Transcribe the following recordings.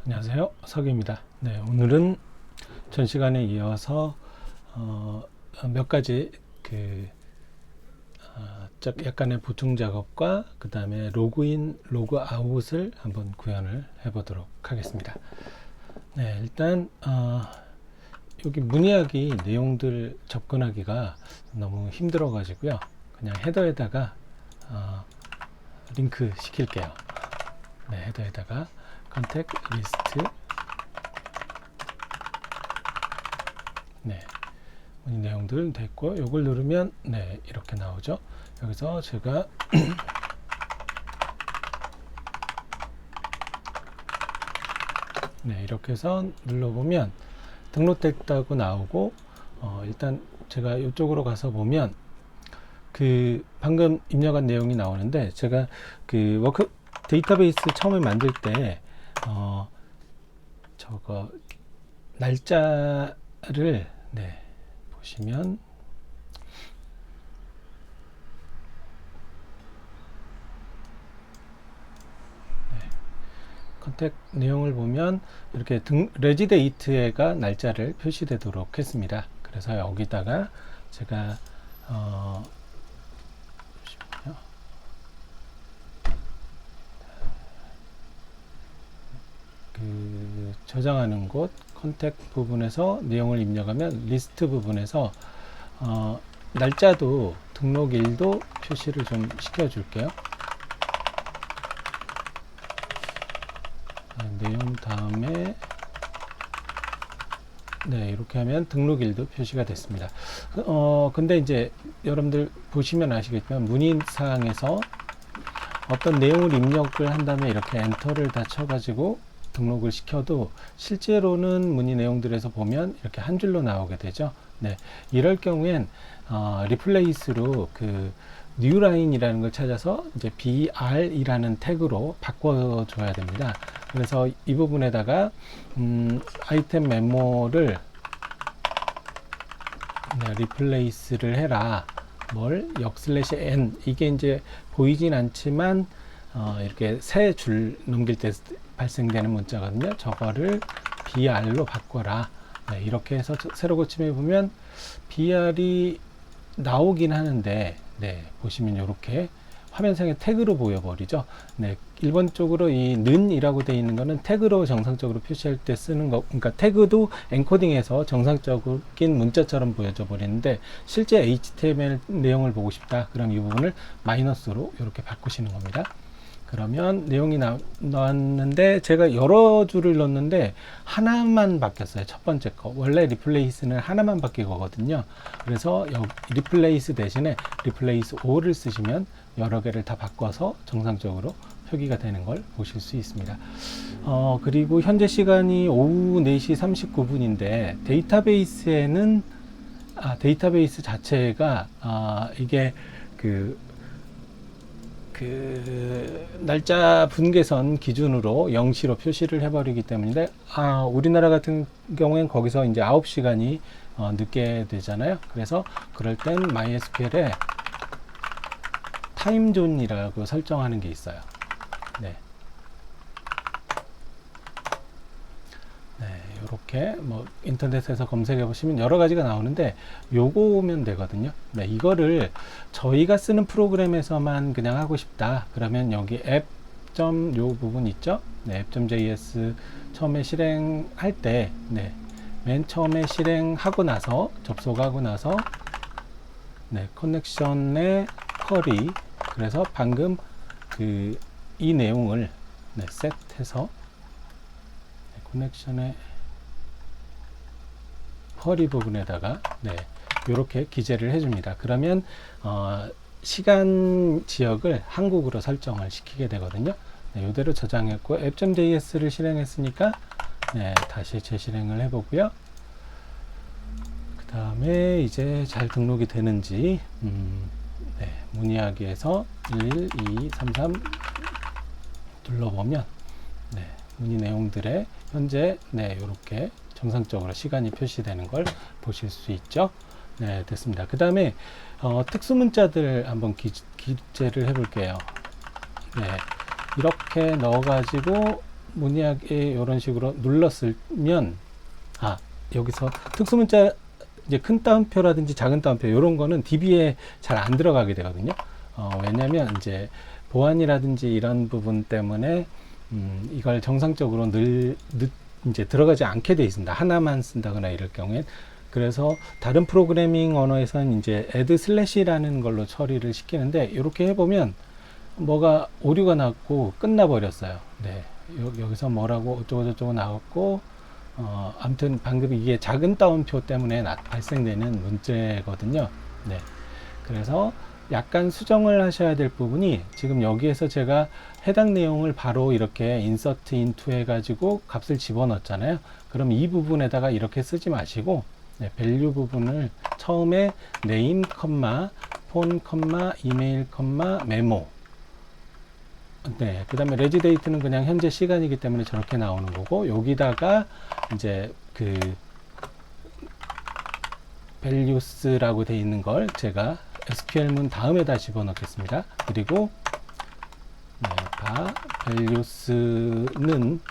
안녕하세요, 석유입니다. 네, 오늘은 전 시간에 이어서 몇 가지 약간의 보충 작업과 그 다음에 로그인, 로그아웃을 한번 구현을 해보도록 하겠습니다. 네, 일단 여기 문의하기 내용들 접근하기가 너무 힘들어 가지고요, 그냥 헤더에다가 링크 시킬게요. 네, 헤더에다가 컨택 리스트, 네, 문의 내용들 됐고, 요걸 누르면 네, 이렇게 나오죠. 여기서 제가 네, 이렇게 해서 눌러보면 등록됐다고 나오고, 일단 제가 이쪽으로 가서 보면 방금 입력한 내용이 나오는데, 제가 데이터베이스 처음에 만들 때 저거 날짜를 네, 보시면 컨택 내용을 보면 이렇게 레지데이트가 날짜를 표시되도록 했습니다. 그래서 여기다가 제가 저장하는 곳 컨택 부분에서 내용을 입력하면 리스트 부분에서 날짜도 등록일도 표시를 좀 시켜 줄게요. 내용 다음에 네, 이렇게 하면 등록일도 표시가 됐습니다. 근데 이제 여러분들 보시면 아시겠지만 문의사항에서 어떤 내용을 입력을 한 다음에 이렇게 엔터를 다 쳐가지고 등록을 시켜도 실제로는 문의 내용들에서 보면 이렇게 한 줄로 나오게 되죠. 네, 이럴 경우엔 리플레이스로 뉴라인이라는 걸 찾아서 이제 br이라는 태그로 바꿔줘야 됩니다. 그래서 이 부분에다가 아이템 메모를 네, 리플레이스를 해라. 역/n, 이게 이제 보이진 않지만 이렇게 세 줄 넘길 때 발생되는 문자거든요. 저거를 br로 바꿔라. 네, 이렇게 해서 새로 고침해 보면 br이 나오긴 하는데, 네, 보시면 이렇게 화면상에 태그로 보여버리죠. 네, 일반적으로 이 는이라고 되어 있는 거는 태그로 정상적으로 표시할 때 쓰는 거, 그러니까 태그도 엔코딩해서 정상적인 문자처럼 보여져 버리는데, 실제 HTML 내용을 보고 싶다, 그럼 이 부분을 마이너스로 이렇게 바꾸시는 겁니다. 그러면 내용이 나왔는데, 제가 여러 줄을 넣었는데 하나만 바뀌었어요. 첫 번째 거. 원래 리플레이스는 하나만 바뀐 거거든요. 그래서 리플레이스 대신에 리플레이스 5를 쓰시면 여러 개를 다 바꿔서 정상적으로 표기가 되는 걸 보실 수 있습니다. 그리고 현재 시간이 오후 4시 39분인데 데이터베이스에는 데이터베이스 자체가 이게 날짜 분계선 기준으로 0시로 표시를 해버리기 때문에, 우리나라 같은 경우엔 거기서 이제 9시간이 늦게 되잖아요. 그래서 그럴 땐 MySQL에 타임존이라고 설정하는 게 있어요. 네. 네, 이렇게 인터넷에서 검색해 보시면 여러 가지가 나오는데 요거 오면 되거든요. 네, 이거를 저희가 쓰는 프로그램에서만 그냥 하고 싶다, 그러면 여기 요 부분 있죠. 네, app.js 처음에 실행할 때, 네, 맨 처음에 실행하고 나서, 접속하고 나서, 네, 커넥션의 쿼리, 그래서 방금 이 내용을 네, 셋해서 커넥션의 쿼리 부분에다가 네, 이렇게 기재를 해줍니다. 그러면 시간 지역을 한국으로 설정을 시키게 되거든요. 네, 이대로 저장했고 app.js를 실행했으니까 네, 다시 재실행을 해보고요. 그 다음에 이제 잘 등록이 되는지 네, 문의하기에서 1, 2, 3, 3 눌러보면 네, 문의 내용들의 현재 네, 이렇게 정상적으로 시간이 표시되는 걸 보실 수 있죠. 네, 됐습니다. 그 다음에 특수 문자들 한번 기재를 해 볼게요. 네, 이렇게 넣어 가지고 문의하기 이런 식으로 눌렀으면 여기서 특수문자 이제 큰 따옴표라든지 작은 따옴표 이런 거는 DB에 잘 안 들어가게 되거든요. 왜냐면 이제 보안이라든지 이런 부분 때문에 이걸 정상적으로 이제 들어가지 않게 돼 있습니다. 하나만 쓴다거나 이럴 경우엔. 그래서 다른 프로그래밍 언어에서는 이제 add 슬래시라는 걸로 처리를 시키는데, 이렇게 해보면 뭐가 오류가 났고 끝나버렸어요. 네. 여기서 뭐라고 어쩌고저쩌고 나왔고, 아무튼 방금 이게 작은 따옴표 때문에 발생되는 문제거든요. 네. 그래서 약간 수정을 하셔야 될 부분이, 지금 여기에서 제가 해당 내용을 바로 이렇게 insert into 해가지고 값을 집어넣었잖아요. 그럼 이 부분에다가 이렇게 쓰지 마시고, 네, value 부분을 처음에 name, phone, email, memo. 네, 그 다음에 reg date는 그냥 현재 시간이기 때문에 저렇게 나오는 거고, 여기다가 이제 그 values라고 돼 있는 걸 제가 SQL문 다음에다 집어넣겠습니다. 그리고 네, values는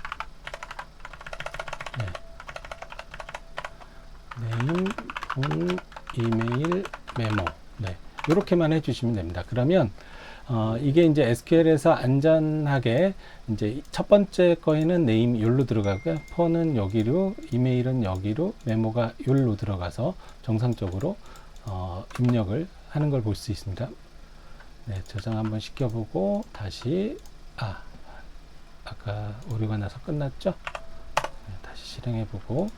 name, phone, email, memo. 네, 이렇게만 해주시면 됩니다. 그러면 이게 이제 SQL에서 안전하게 이제 첫 번째 거에는 name 여기로 들어가고요, phone은 여기로, 이메일은 여기로, 메모가 여기로 들어가서 정상적으로 입력을 하는 걸 볼 수 있습니다. 네, 저장 한번 시켜보고 다시 아까 오류가 나서 끝났죠? 네, 다시 실행해보고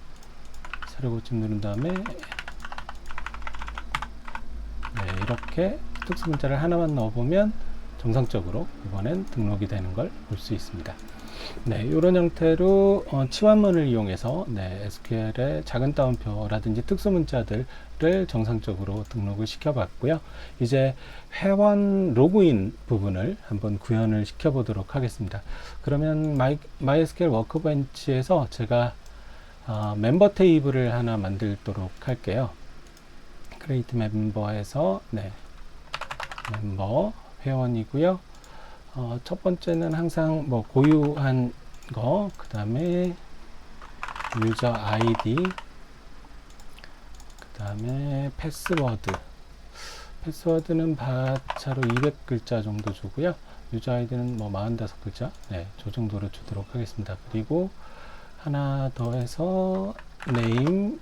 새로 고침 누른 다음에 이렇게 특수 문자를 하나만 넣어보면 정상적으로 이번엔 등록이 되는 걸 볼 수 있습니다. 네, 이런 형태로 치환문을 이용해서 SQL의 작은 따옴표라든지 특수 문자들을 정상적으로 등록을 시켜봤고요. 이제 회원 로그인 부분을 한번 구현을 시켜보도록 하겠습니다. 그러면 MySQL 워크벤치에서 제가 멤버 테이블을 하나 만들도록 할게요. create 멤버에서 멤버 회원이고요. 첫 번째는 항상 뭐 고유한 거, 그 다음에 유저 아이디, 그 다음에 패스워드는 바차로 200글자 정도 주고요. 유저 아이디는 뭐 45글자, 저 정도로 주도록 하겠습니다. 그리고 하나 더 해서 name,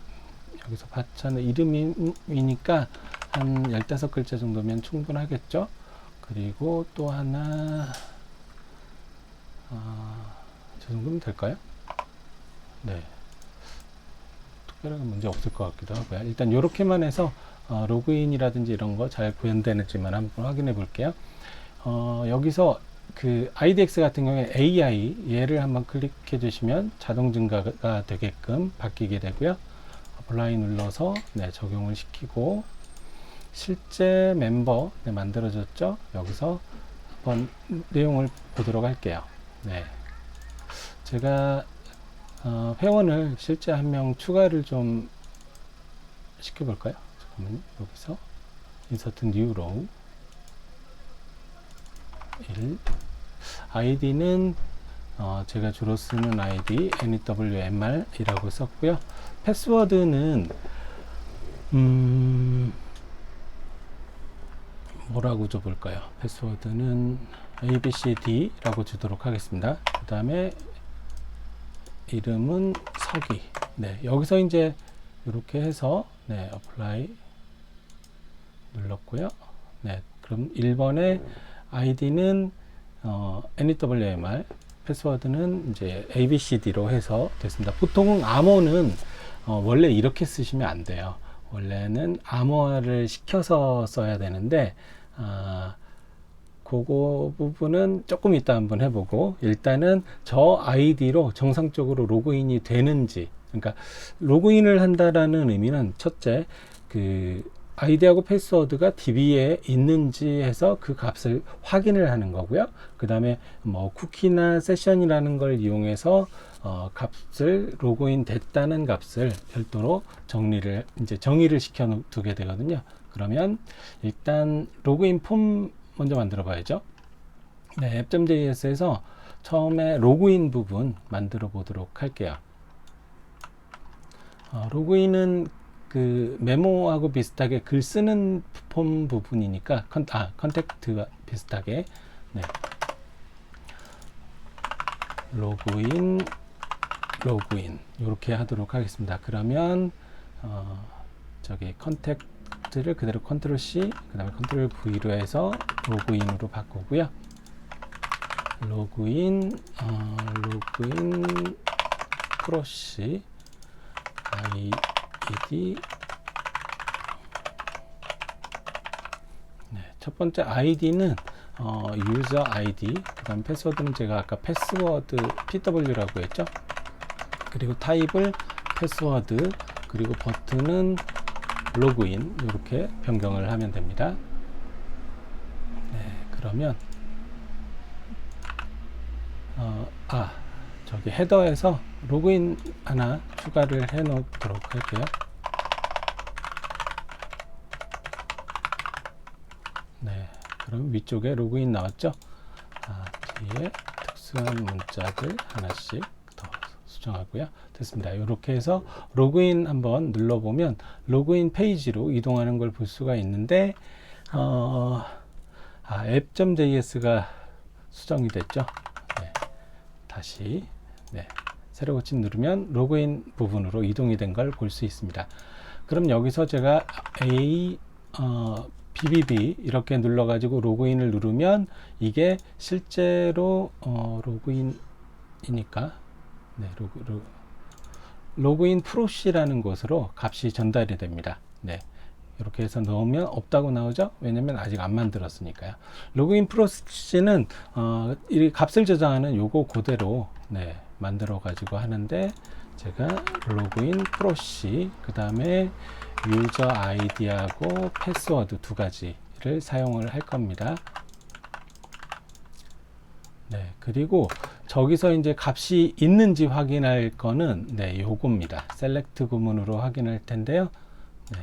여기서 바차는 이름이니까 한 15글자 정도면 충분하겠죠. 그리고 또 하나, 저 정도면 될까요? 네. 특별하게 문제 없을 것 같기도 하고요. 일단 이렇게만 해서 로그인이라든지 이런 거 잘 구현되는지만 한번 확인해 볼게요. 여기서 그 IDX 같은 경우에 AI 얘를 한번 클릭해 주시면 자동 증가가 되게끔 바뀌게 되고요. apply 눌러서 적용을 시키고, 실제 멤버 만들어졌죠. 여기서 한번 내용을 보도록 할게요. 제가 회원을 실제 한 명 추가를 좀 시켜볼까요? 잠깐만요. 여기서 insert new row 1, 아이디는 제가 주로 쓰는 아이디 NEWMR 이라고 썼고요. 패스워드는 뭐라고 줘볼까요? 패스워드는 ABCD 라고 주도록 하겠습니다. 그 다음에 이름은 서기. 여기서 이제 이렇게 해서 apply 눌렀고요. 그럼 1번에 아이디는 NEWMR, 패스워드는 이제 ABCD로 해서 됐습니다. 보통은 암호는 원래 이렇게 쓰시면 안 돼요. 원래는 암호화를 시켜서 써야 되는데, 그거 부분은 조금 이따 한번 해보고, 일단은 저 아이디로 정상적으로 로그인이 되는지, 그러니까 로그인을 한다라는 의미는 첫째, 그 아이디하고 패스워드가 DB에 있는지 해서 그 값을 확인을 하는 거고요. 그 다음에 뭐 쿠키나 세션이라는 걸 이용해서 값을 로그인 됐다는 값을 별도로 정의를 시켜 두게 되거든요. 그러면 일단 로그인 폼 먼저 만들어 봐야죠. 앱.js에서 처음에 로그인 부분 만들어 보도록 할게요. 로그인은 그 메모하고 비슷하게 글 쓰는 폼 부분이니까 컨택트와 비슷하게 네. 로그인 이렇게 하도록 하겠습니다. 그러면 저기 컨택트를 그대로 컨트롤 C 그 다음에 컨트롤 V로 해서 로그인으로 바꾸고요. 로그인 프로시 아이디 네, 첫 번째 아이디는 유저 아이디 그 다음 패스워드는 제가 아까 패스워드 PW라고 했죠. 그리고 타입을 패스워드 그리고 버튼은 로그인 이렇게 변경을 하면 됩니다. 네, 그러면 저기 헤더에서 로그인 하나 추가를 해 놓도록 할게요. 네, 그럼 위쪽에 로그인 나왔죠? 뒤에 특수한 문자들 하나씩 더 수정하고요. 됐습니다. 이렇게 해서 로그인 한번 눌러보면 로그인 페이지로 이동하는 걸 볼 수가 있는데 app.js가 수정이 됐죠. 네, 다시 네, 새로 고침 누르면 로그인 부분으로 이동이 된 걸 볼 수 있습니다. 그럼 여기서 제가 BBB 이렇게 눌러 가지고 로그인을 누르면 이게 실제로 로그인이니까 네, 로그인 프로시라는 곳으로 값이 전달이 됩니다. 네, 이렇게 해서 넣으면 없다고 나오죠. 왜냐면 아직 안 만들었으니까요. 로그인 프로시는 이 값을 저장하는 요거 그대로 네, 만들어 가지고 하는데 제가 로그인 프로시 그 다음에 유저 아이디하고 패스워드 두 가지를 사용을 할 겁니다. 네, 그리고 저기서 이제 값이 있는지 확인할 거는 네, 요겁니다. 셀렉트 구문으로 확인할 텐데요. 네.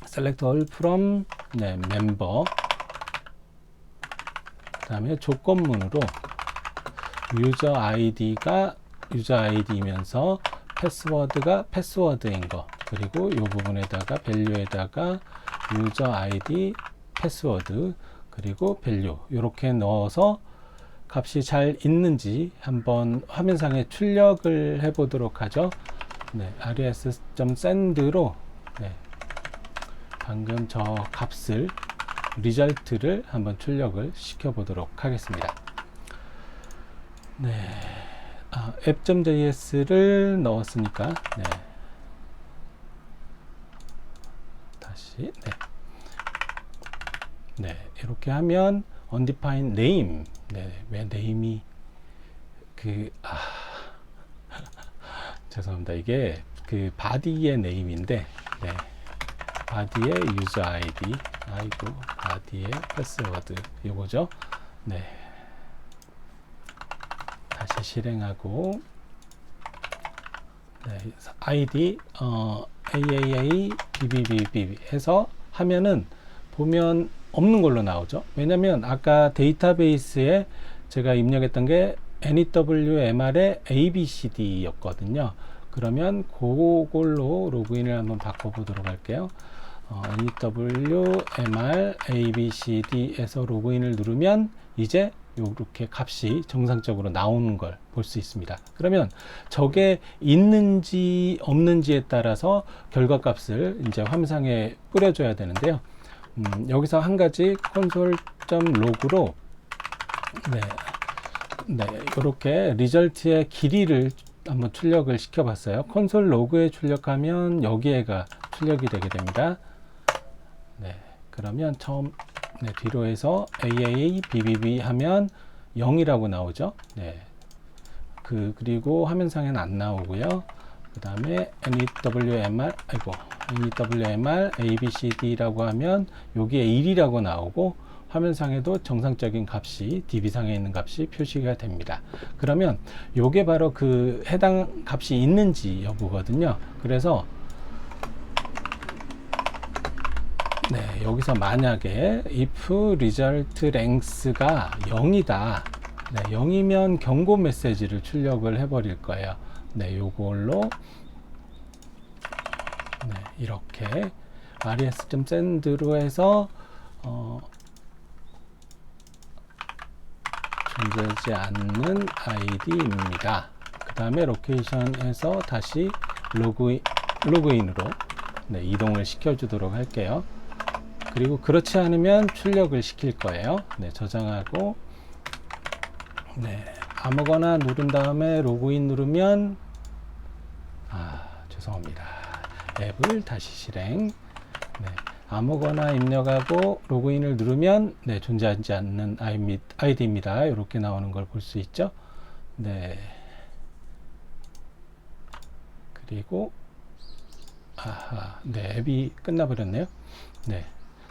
select all from 네, member 그 다음에 조건문으로 유저 아이디가 유저 아이디이면서 패스워드가 패스워드인 거 그리고 이 부분에다가 밸류에다가 유저 아이디 패스워드 그리고 밸류 이렇게 넣어서 값이 잘 있는지 한번 화면상에 출력을 해 보도록 하죠. 네, res.send로 네, 방금 저 값을 리절트를 한번 출력을 시켜 보도록 하겠습니다. 네, app.js를 넣었으니까 네. 다시 네, 이렇게 하면 undefined name 네, 왜 네임이 죄송합니다. 이게 그 바디의 네임인데 네. 바디의 유저 아이디 바디의 패스워드 요거죠. 네. 다시 실행하고 네. 아이디 AAA BBBB 해서 하면은 보면 없는 걸로 나오죠. 왜냐면 아까 데이터베이스에 제가 입력했던 게 NEWMR의 ABCD 였거든요. 그러면 그걸로 로그인을 한번 바꿔보도록 할게요. NEWMR ABCD에서 로그인을 누르면 이제 이렇게 값이 정상적으로 나오는 걸 볼 수 있습니다. 그러면 저게 있는지 없는지에 따라서 결과값을 이제 화면상에 뿌려줘야 되는데요. 여기서 한 가지 console.log로 네, 이렇게 리절트의 길이를 한번 출력을 시켜봤어요. 콘솔 로그에 출력하면 여기에가 출력이 되게 됩니다. 네, 그러면 처음 뒤로 해서 AAA BBB 하면 0이라고 나오죠. 네, 그리고 화면상에는 안 나오고요. 그 다음에 NEWMR ABCD라고 하면 여기에 1이라고 나오고 화면상에도 정상적인 값이 DB상에 있는 값이 표시가 됩니다. 그러면 요게 바로 그 해당 값이 있는지 여부거든요. 그래서 네, 여기서 만약에 if result length가 0이다 네, 0이면 경고 메시지를 출력을 해버릴 거예요. 네, 요걸로 네, 이렇게 res.send로 해서 존재하지 않는 아이디입니다. 그 다음에 로케이션에서 다시 로그인으로 네, 이동을 시켜주도록 할게요. 그리고 그렇지 않으면 출력을 시킬 거예요. 네, 저장하고 네, 아무거나 누른 다음에 로그인 누르면 죄송합니다. 앱을 다시 실행. 네, 아무거나 입력하고 로그인을 누르면 네, 존재하지 않는 아이디입니다. 이렇게 나오는 걸 볼 수 있죠. 네. 그리고 네, 앱이 끝나버렸네요. 네.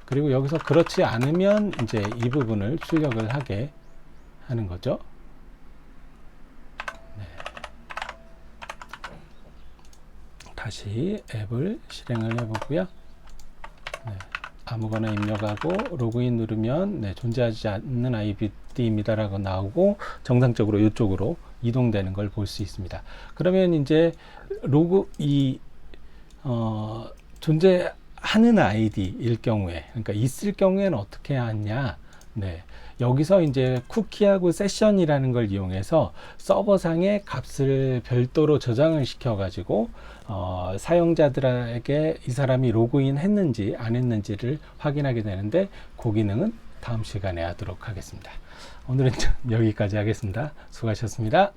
그리고 여기서 그렇지 않으면 이제 이 부분을 출력을 하게 하는 거죠. 네. 다시 앱을 실행을 해보고요. 네. 아무거나 입력하고 로그인 누르면 네, 존재하지 않는 아이디입니다 라고 나오고 정상적으로 이쪽으로 이동되는 걸 볼 수 있습니다. 그러면 이제 존재하는 아이디일 경우에, 그러니까 있을 경우에는 어떻게 하냐? 네, 여기서 이제 쿠키하고 세션이라는 걸 이용해서 서버상의 값을 별도로 저장을 시켜가지고 사용자들에게 이 사람이 로그인 했는지 안 했는지를 확인하게 되는데 그 기능은 다음 시간에 하도록 하겠습니다. 오늘은 여기까지 하겠습니다. 수고하셨습니다.